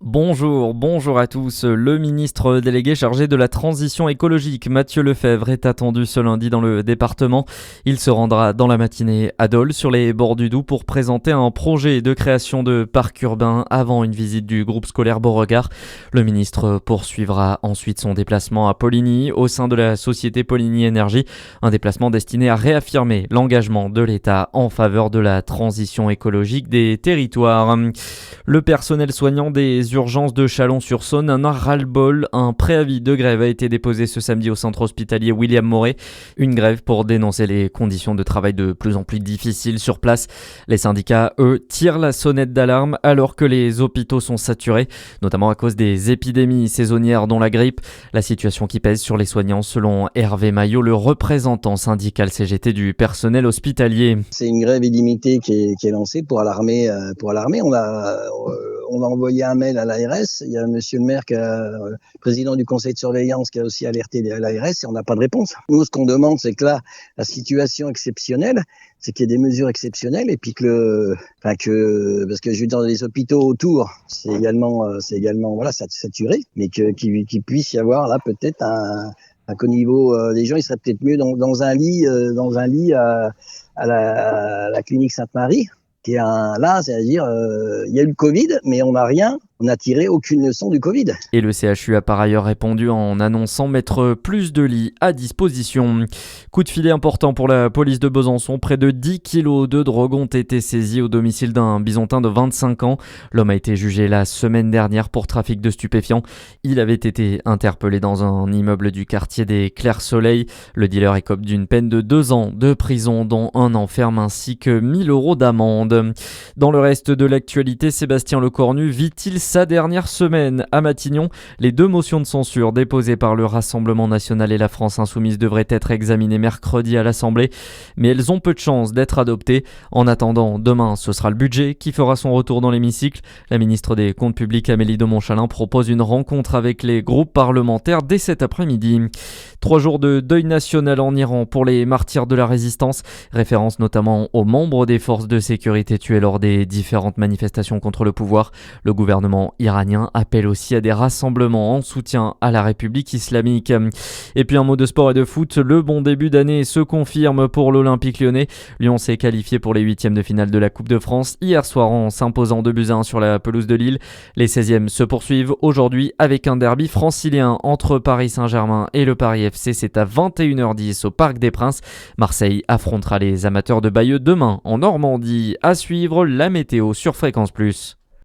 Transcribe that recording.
Bonjour à tous. Le ministre délégué chargé de la transition écologique, Mathieu Lefèvre, est attendu ce lundi dans le département. Il se rendra dans la matinée à Dole, sur les bords du Doubs, pour présenter un projet de création de parc urbain avant une visite du groupe scolaire Beauregard. Le ministre poursuivra ensuite son déplacement à Poligny, au sein de la société Poligny Énergie, un déplacement destiné à réaffirmer l'engagement de l'État en faveur de la transition écologique des territoires. Le personnel soignant des urgences de Chalon-sur-Saône en a ras-le-bol. Un préavis de grève a été déposé ce samedi au centre hospitalier William Moret. Une grève pour dénoncer les conditions de travail de plus en plus difficiles sur place. Les syndicats, eux, tirent la sonnette d'alarme alors que les hôpitaux sont saturés, notamment à cause des épidémies saisonnières dont la grippe. La situation qui pèse sur les soignants, selon Hervé Maillot, le représentant syndical CGT du personnel hospitalier. C'est une grève illimitée qui est lancée pour alarmer. On a envoyé un mail à l'ARS. Il y a monsieur le maire, président du conseil de surveillance, qui a aussi alerté l'ARS et on n'a pas de réponse. Nous, ce qu'on demande, c'est que là, la situation exceptionnelle, c'est qu'il y ait des mesures exceptionnelles et puis parce que je veux dire, les hôpitaux autour, c'est également saturé, mais qu'il puisse y avoir là peut-être qu'au niveau des gens, ils seraient peut-être mieux dans un lit à la clinique Sainte-Marie, qui est c'est-à-dire, il y a eu le Covid, mais on n'a tiré aucune leçon du Covid. Et le CHU a par ailleurs répondu en annonçant mettre plus de lits à disposition. Coup de filet important pour la police de Besançon. Près de 10 kilos de drogue ont été saisis au domicile d'un bisontin de 25 ans. L'homme a été jugé la semaine dernière pour trafic de stupéfiants. Il avait été interpellé dans un immeuble du quartier des Clairs-Soleil. Le dealer écope d'une peine de 2 ans de prison, dont 1 an ferme, ainsi que 1 000 € d'amende. Dans le reste de l'actualité, Sébastien Lecornu vit-il sa dernière semaine à Matignon? Les 2 motions de censure déposées par le Rassemblement national et la France insoumise devraient être examinées mercredi à l'Assemblée, mais elles ont peu de chances d'être adoptées. En attendant, demain, ce sera le budget qui fera son retour dans l'hémicycle. La ministre des Comptes publics, Amélie de Montchalin, propose une rencontre avec les groupes parlementaires dès cet après-midi. 3 jours de deuil national en Iran pour les martyrs de la résistance, référence notamment aux membres des forces de sécurité tués lors des différentes manifestations contre le pouvoir. Le gouvernement iranien appelle aussi à des rassemblements en soutien à la République islamique. Et puis un mot de sport et de foot, le bon début d'année se confirme pour l'Olympique lyonnais. Lyon s'est qualifié pour les 8e de finale de la Coupe de France hier soir en s'imposant 2-1 sur la pelouse de Lille. Les 16e se poursuivent aujourd'hui avec un derby francilien entre Paris Saint-Germain et le Paris FC. C'est à 21h10 au Parc des Princes. Marseille affrontera les amateurs de Bayeux demain en Normandie. À suivre la météo sur Fréquence Plus.